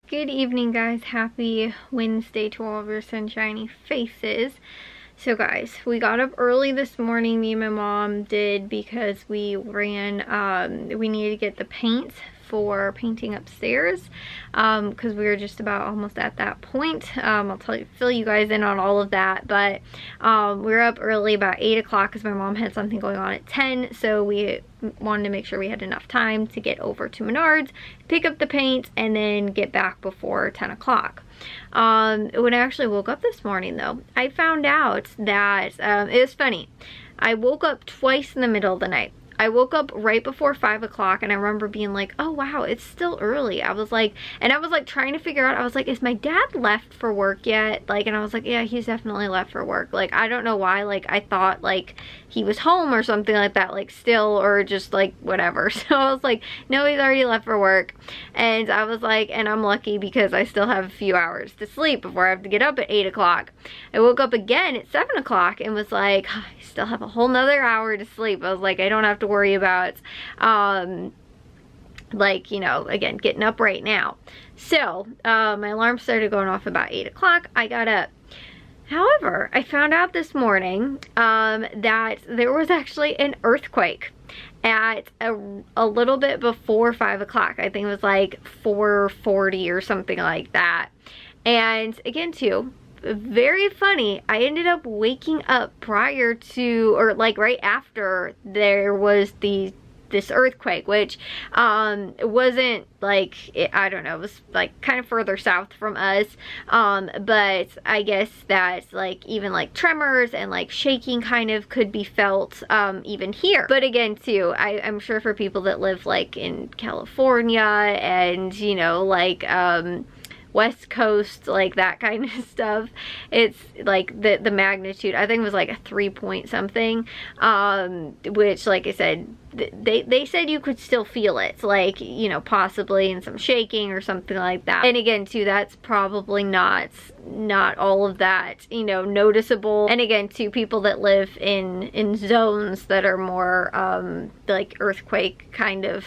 Good evening, guys. Happy Wednesday to all of your sunshiny faces. So guys, we got up early this morning, me and my mom did, because we ran, we needed to get the paint for painting upstairs, because we were just about almost at that point. I'll fill you guys in on all of that, but we were up early about 8 o'clock because my mom had something going on at 10, so we wanted to make sure we had enough time to get over to Menards, pick up the paint, and then get back before 10 o'clock. When I actually woke up this morning though, I found out that it was funny. I woke up twice in the middle of the night. I woke up right before 5 o'clock and I remember being like, oh wow, it's still early. I was like trying to figure out, I was like, is my dad left for work yet? Like, and I was like, yeah, he's definitely left for work. Like, I don't know why, like, I thought like he was home or something like that, like still, or just like whatever. So I was like, no, he's already left for work. And I was like, and I'm lucky because I still have a few hours to sleep before I have to get up at 8 o'clock. I woke up again at 7 o'clock and was like, I still have a whole nother hour to sleep. I was like, I don't have to worry about like, you know, again, getting up right now. So my alarm started going off about 8 o'clock. I got up. However, I found out this morning that there was actually an earthquake at a little bit before 5 o'clock. I think it was like 4:40 or something like that. And again, too, very funny, I ended up waking up prior to, or like right after there was this earthquake, which wasn't like, I don't know, it was like kind of further south from us, but I guess that like even like tremors and like shaking kind of could be felt even here. But again too, I'm sure for people that live like in California and, you know, like West Coast, like that kind of stuff, it's like the magnitude, I think it was like a 3 point something, which, like I said, they said you could still feel it, like, you know, possibly in some shaking or something like that. And again too, that's probably not all of that, you know, noticeable. And again too, people that live in zones that are more like earthquake kind of,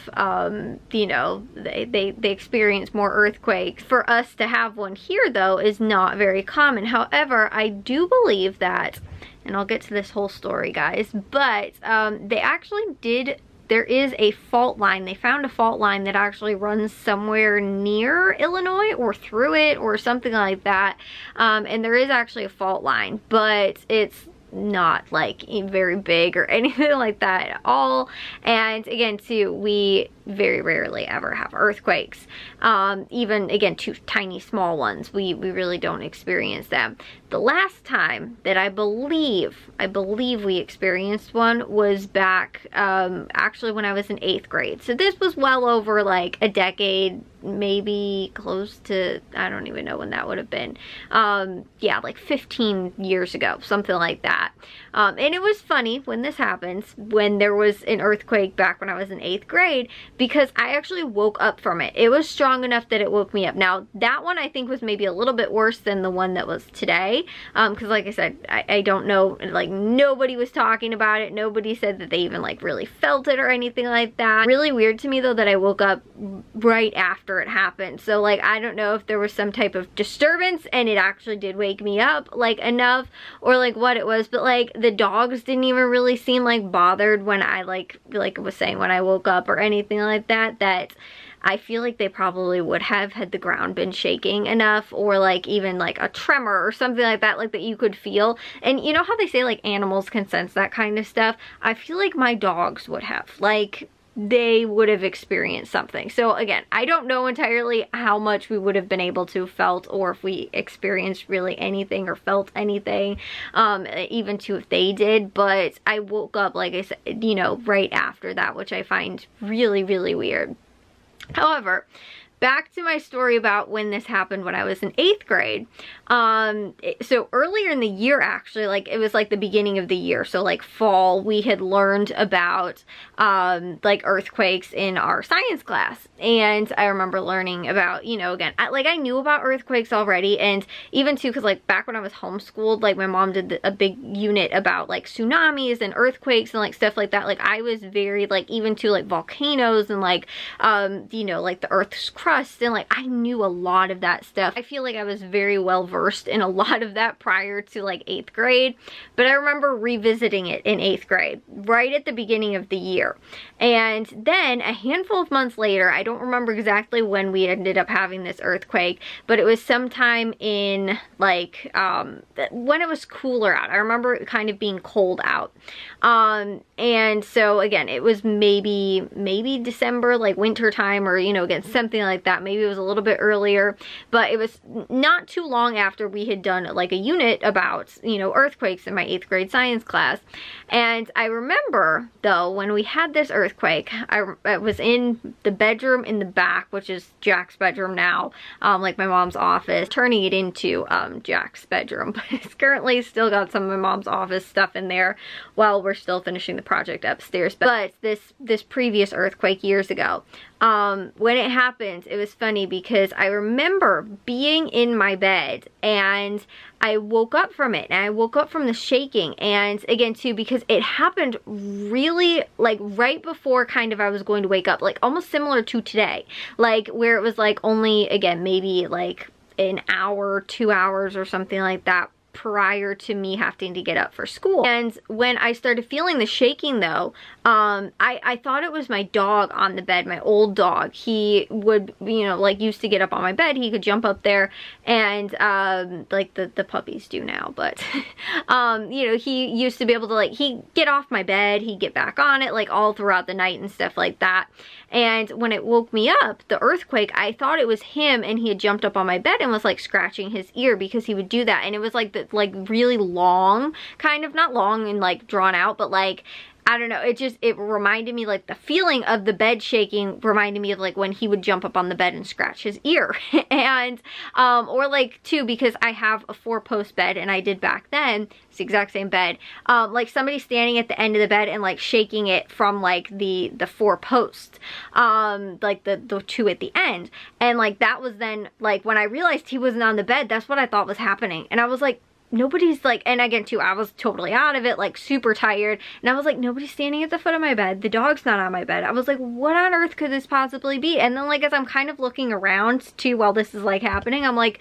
you know, they experience more earthquakes. For us to have one here though is not very common. However, I do believe that, and I'll get to this whole story, guys, but they actually did, there is a fault line. They found a fault line that actually runs somewhere near Illinois or through it or something like that. And there is actually a fault line, but it's not like very big or anything like that at all. And again too, we very rarely ever have earthquakes. Even again, two tiny small ones, we really don't experience them. The last time that I believe we experienced one was back actually when I was in 8th grade. So this was well over like a decade, maybe close to, I don't even know when that would have been. Yeah, like 15 years ago, something like that. And it was funny when this happens, when there was an earthquake back when I was in 8th grade, because I actually woke up from it. It was strong enough that it woke me up. Now, that one I think was maybe a little bit worse than the one that was today. Because like I said, I don't know, like nobody was talking about it. Nobody said that they even like really felt it or anything like that. Really weird to me though that I woke up right after it happened. So like, I don't know if there was some type of disturbance and it actually did wake me up like enough, or like what it was, but like the dogs didn't even really seem like bothered when I like was saying when I woke up or anything like that, that I feel like they probably would have had the ground been shaking enough, or like even like a tremor or something like that you could feel. And you know how they say like animals can sense that kind of stuff? I feel like my dogs would have, like they would have experienced something. So again, I don't know entirely how much we would have been able to felt, or if we experienced really anything or felt anything, even to if they did. But I woke up, like I said, you know, right after that, which I find really, really weird. However, back to my story about when this happened when I was in 8th grade. So earlier in the year, actually, like it was like the beginning of the year, so like fall, we had learned about like earthquakes in our science class. And I remember learning about, you know, again, I knew about earthquakes already, and even too, because like back when I was homeschooled, like my mom did a big unit about like tsunamis and earthquakes and like stuff like that. Like I was very like, even to like volcanoes and like you know, like the earth's crust trust, and like I knew a lot of that stuff. I feel like I was very well versed in a lot of that prior to like 8th grade, but I remember revisiting it in 8th grade, right at the beginning of the year. And then a handful of months later, I don't remember exactly when we ended up having this earthquake, but it was sometime in like when it was cooler out. I remember it kind of being cold out. And so again, it was maybe December, like winter time, or you know, again, something like that. Maybe it was a little bit earlier, but it was not too long after we had done like a unit about, you know, earthquakes in my 8th grade science class. And I remember though, when we had this earthquake, I was in the bedroom in the back, which is Jack's bedroom now, like my mom's office, turning it into Jack's bedroom, but it's currently still got some of my mom's office stuff in there while we're still finishing the project upstairs. But this previous earthquake years ago, when it happened, it was funny because I remember being in my bed and I woke up from it, and I woke up from the shaking. And again too, because it happened really like right before kind of I was going to wake up, like almost similar to today, like where it was like only, again, maybe like an hour, 2 hours or something like that prior to me having to get up for school. And when I started feeling the shaking though, I thought it was my dog on the bed, my old dog. He would, you know, like used to get up on my bed. He could jump up there and like the puppies do now, but you know, he used to be able to like, he'd get off my bed, he'd get back on it like all throughout the night and stuff like that. And when it woke me up, the earthquake, I thought it was him, and he had jumped up on my bed and was like scratching his ear, because he would do that. And it was like like really long, kind of, not long and like drawn out, but like, I don't know, it reminded me, like the feeling of the bed shaking reminded me of like when he would jump up on the bed and scratch his ear. And or like too, because I have a 4-post bed, and I did back then, it's the exact same bed, like somebody standing at the end of the bed and like shaking it from like the 4 posts, like the 2 at the end. And like that was then like when I realized he wasn't on the bed, that's what I thought was happening. And I was like, nobody's like, and again too, I was totally out of it, like super tired, and I was like, nobody's standing at the foot of my bed, the dog's not on my bed. I was like, what on earth could this possibly be? And then like as I'm kind of looking around too while this is like happening, I'm like,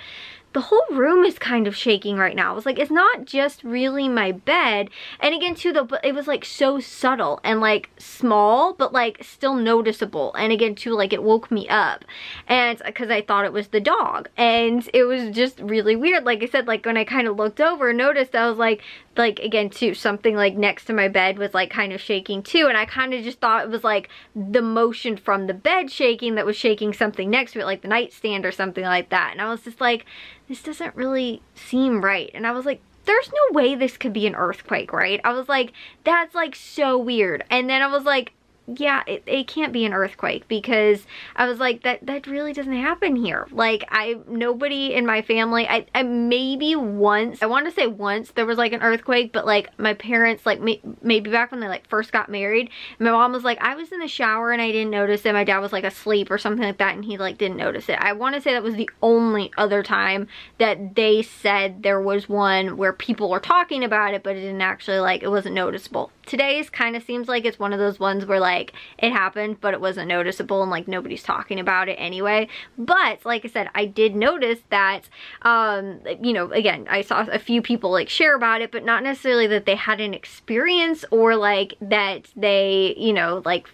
the whole room is kind of shaking right now. I was like, it's not just really my bed. And again too though, but it was like so subtle and like small, but like still noticeable. And again too, like it woke me up, and because I thought it was the dog, and it was just really weird. Like I said, like when I kind of looked over and noticed, I was like again too, something like next to my bed was like kind of shaking too, and I kind of just thought it was like the motion from the bed shaking that was shaking something next to it, like the nightstand or something like that. And I was just like, this doesn't really seem right. And I was like, there's no way this could be an earthquake, right? I was like, that's like so weird. And then I was like, yeah, it can't be an earthquake, because I was like, that really doesn't happen here. Like nobody in my family, I maybe once, I want to say once there was like an earthquake, but like my parents, like maybe back when they like first got married, my mom was like, I was in the shower and I didn't notice it. My dad was like asleep or something like that, and he like didn't notice it. I want to say that was the only other time that they said there was one where people were talking about it, but it didn't actually, like, it wasn't noticeable. Today's kind of seems like it's one of those ones where like it happened but it wasn't noticeable and like nobody's talking about it anyway. But like I said, I did notice that you know, again, I saw a few people like share about it, but not necessarily that they had an experience or like that they, you know, like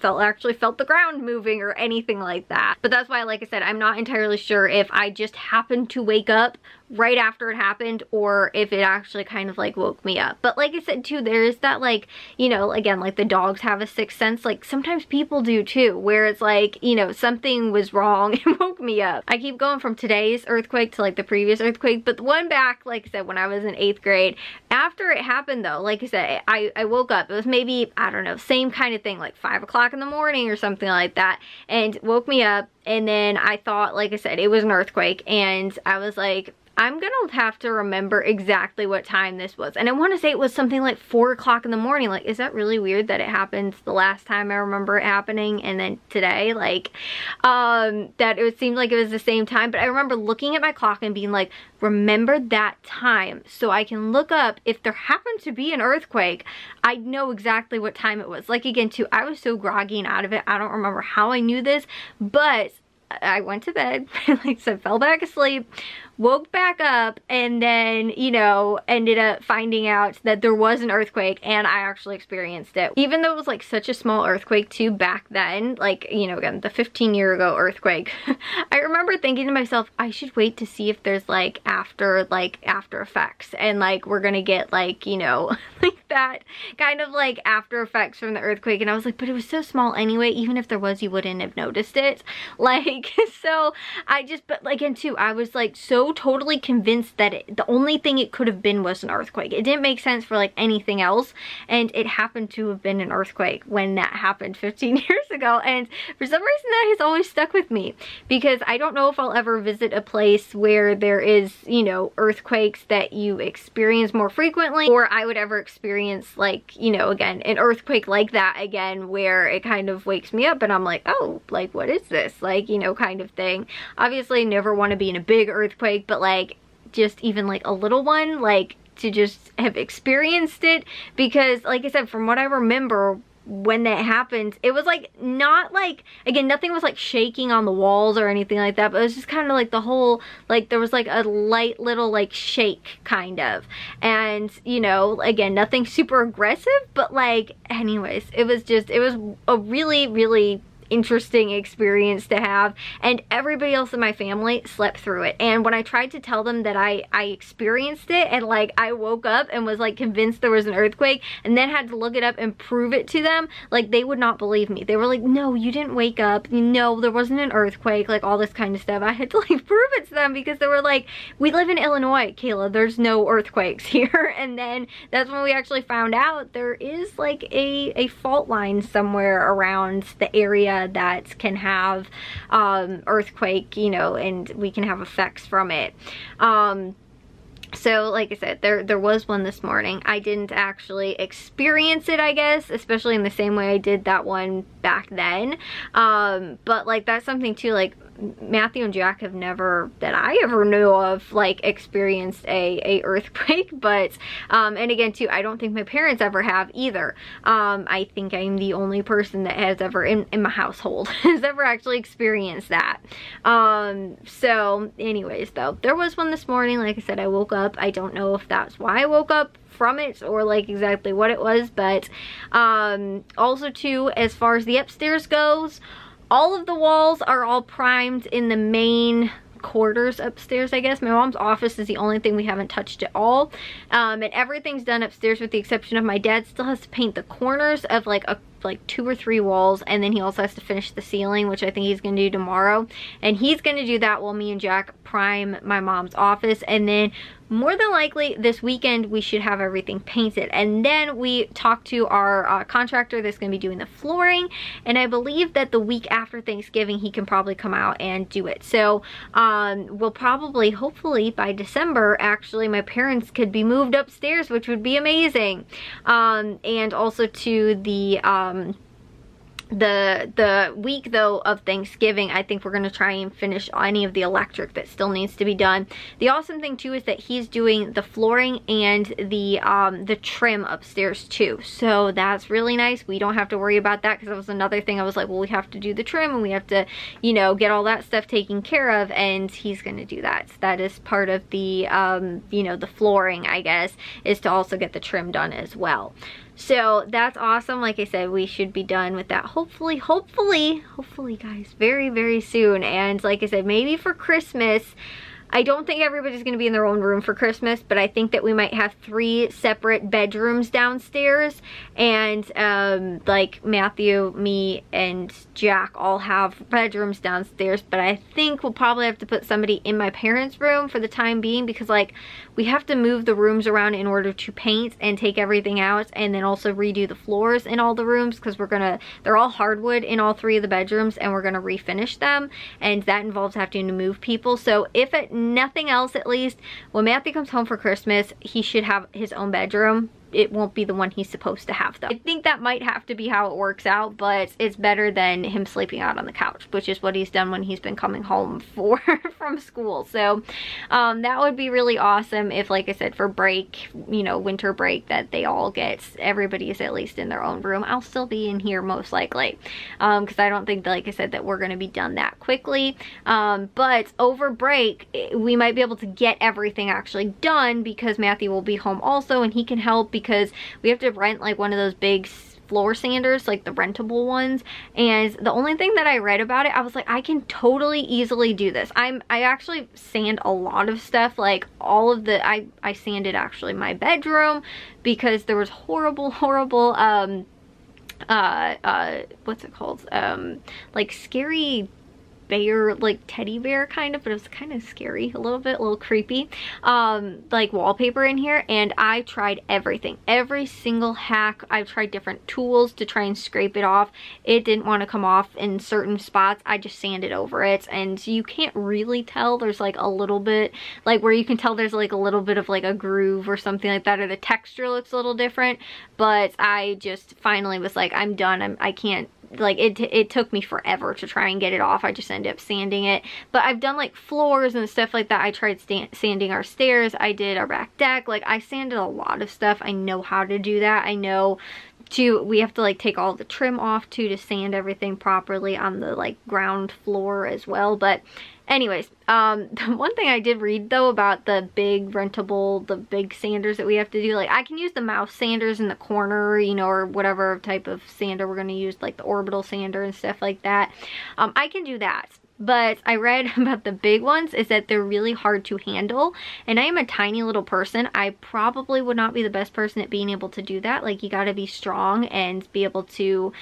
actually felt the ground moving or anything like that. But that's why, like I said, I'm not entirely sure if I just happened to wake up right after it happened or if it actually kind of like woke me up. But like I said too, there is that, like, you know, again, like the dogs have a sixth sense, like sometimes people do too, where it's like, you know, something was wrong and woke me up. I keep going from today's earthquake to like the previous earthquake, but the one back, like I said, when I was in 8th grade, after it happened though, like I said, I woke up, it was maybe, I don't know, same kind of thing, like 5 o'clock in the morning or something like that, and woke me up. And then I thought, like I said, it was an earthquake, and I was like, I'm gonna have to remember exactly what time this was. And I want to say it was something like 4 o'clock in the morning. Like, is that really weird that it happened the last time I remember it happening and then today? Like, that it seemed like it was the same time. But I remember looking at my clock and being like, remember that time so I can look up if there happened to be an earthquake, I know exactly what time it was. Like, again too, I was so groggy and out of it, I don't remember how I knew this, but I went to bed, like I said, fell back asleep, woke back up, and then, you know, ended up finding out that there was an earthquake, and I actually experienced it. Even though it was like such a small earthquake too back then, like, you know, again, the 15-year ago earthquake, I remember thinking to myself, I should wait to see if there's like after effects, and like we're gonna get like, you know, like that kind of like after effects from the earthquake. And I was like, but it was so small anyway, even if there was, you wouldn't have noticed it. Like, so but like, and too, I was like so totally convinced that the only thing it could have been was an earthquake. It didn't make sense for like anything else, and it happened to have been an earthquake when that happened 15 years ago. And for some reason that has always stuck with me, because I don't know if I'll ever visit a place where there is, you know, earthquakes that you experience more frequently, or I would ever experience like, you know, again, an earthquake like that again, where it kind of wakes me up and I'm like, oh, like what is this, like, you know, kind of thing. Obviously never want to be in a big earthquake, but like just even like a little one, like to just have experienced it, because like I said, from what I remember when that happened, it was like not like, again, nothing was like shaking on the walls or anything like that, but it was just kind of like the whole, like there was like a light little like shake kind of, and you know, again, nothing super aggressive, but like anyways, it was a really interesting experience to have, and everybody else in my family slept through it. And when I tried to tell them that I experienced it, and like I woke up and was like convinced there was an earthquake, and then had to look it up and prove it to them, like they would not believe me. They were like, no, you didn't wake up, no, there wasn't an earthquake, like all this kind of stuff. I had to like prove it to them, because they were like, we live in Illinois, Kayla, there's no earthquakes here. And then that's when we actually found out there is like a fault line somewhere around the area that can have earthquake, you know, and we can have effects from it. So like I said, there was one this morning. I didn't actually experience it, I guess, especially in the same way I did that one back then. But like that's something too, like Matthew and Jack have never, that I ever knew of, like experienced a earthquake. But and again too, I don't think my parents ever have either. I think I'm the only person that has ever in my household has ever actually experienced that. So anyways, though, there was one this morning. Like I said, I woke up, I don't know if that's why I woke up from it or like exactly what it was, but also too, as far as the upstairs goes, all of the walls are all primed in the main quarters upstairs, I guess. My mom's office is the only thing we haven't touched at all, and everything's done upstairs with the exception of my dad still has to paint the corners of like 2 or 3 walls, and then he also has to finish the ceiling, which I think he's gonna do tomorrow. And he's gonna do that while me and Jack prime my mom's office, and then more than likely this weekend we should have everything painted. And then we talked to our contractor that's gonna be doing the flooring, and I believe that the week after Thanksgiving he can probably come out and do it. So we'll probably, hopefully by December, actually my parents could be moved upstairs, which would be amazing. And also to the week though of Thanksgiving, I think we're gonna try and finish any of the electric that still needs to be done. The awesome thing too is that he's doing the flooring and the trim upstairs too, so that's really nice. We don't have to worry about that, because that was another thing I was like, well, we have to do the trim and we have to, you know, get all that stuff taken care of, and he's gonna do that. So that is part of the you know, the flooring, I guess, is to also get the trim done as well. So that's awesome. Like I said, we should be done with that hopefully guys, very soon. And like I said, maybe for Christmas, I don't think everybody's going to be in their own room for Christmas, but I think that we might have 3 separate bedrooms downstairs, and like Matthew, me, and Jack all have bedrooms downstairs. But I think we'll probably have to put somebody in my parents' room for the time being, because like we have to move the rooms around in order to paint and take everything out, and then also redo the floors in all the rooms, because they're all hardwood in all 3 of the bedrooms, and we're gonna refinish them, and that involves having to move people. So if it nothing else, at least when Matthew comes home for Christmas, he should have his own bedroom. it won't be the one he's supposed to have though. I think that might have to be how it works out, but it's better than him sleeping out on the couch, which is what he's done when he's been coming home from school. So that would be really awesome if, like I said, for break, you know, winter break, that they all get, everybody is at least in their own room. I'll still be in here most likely, because I don't think, like I said, that we're going to be done that quickly. But over break, we might be able to get everything actually done, because Matthew will be home also, and he can help, because we have to rent like one of those big floor sanders, like the rentable ones. And the only thing that I read about it, I was like, I can totally easily do this. I actually sand a lot of stuff, like all of the, I sanded actually my bedroom, because there was horrible what's it called, like scary bear, like teddy bear kind of, but it was kind of scary, a little creepy, like wallpaper in here. And I tried everything, every single hack. I've tried different tools to try and scrape it off. It didn't want to come off in certain spots. I just sanded over it, and you can't really tell. There's like a little bit, like where you can tell there's like a little bit of like a groove or something like that, or the texture looks a little different. But I just finally was like, I'm done. I can't, like it took me forever to try and get it off. I just ended up sanding it. But I've done like floors and stuff like that. I tried sanding our stairs. I did our back deck. Like I sanded a lot of stuff. I know how to do that. I know we have to like take all the trim off too, to sand everything properly on the like ground floor as well. But anyways, the one thing I did read though about the big rentable, the big sanders that we have to do, like I can use the mouse sanders in the corner, you know, or whatever type of sander we're going to use, like the orbital sander and stuff like that. I can do that. But I read about the big ones is that they're really hard to handle, and I am a tiny little person. I probably would not be the best person at being able to do that. Like you got to be strong and be able to,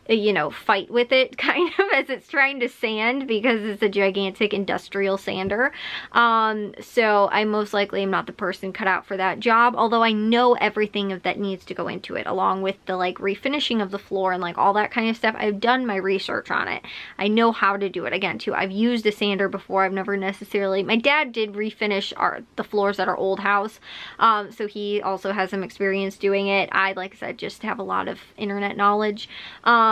you know, fight with it kind of as it's trying to sand, because it's a gigantic industrial sander. So I most likely am not the person cut out for that job, although I know everything that needs to go into it, along with the like refinishing of the floor and like all that kind of stuff. I've done my research on it. I know how to do it. Again too, I've used a sander before. I've never necessarily, my dad did refinish the floors at our old house, so he also has some experience doing it. I, like I said, just have a lot of internet knowledge.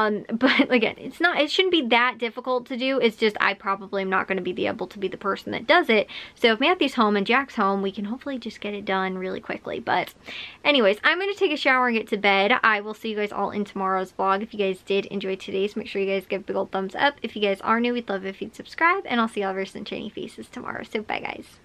But again, it shouldn't be that difficult to do. It's just I probably am not going to be able to be the person that does it. So if Matthew's home and Jack's home, we can hopefully just get it done really quickly. But anyways, I'm going to take a shower and get to bed. I will see you guys all in tomorrow's vlog. If you guys did enjoy today's, make sure you guys give a big old thumbs up. If you guys are new, we'd love it if you'd subscribe, and I'll see y'all very soon shiny faces tomorrow. So bye guys.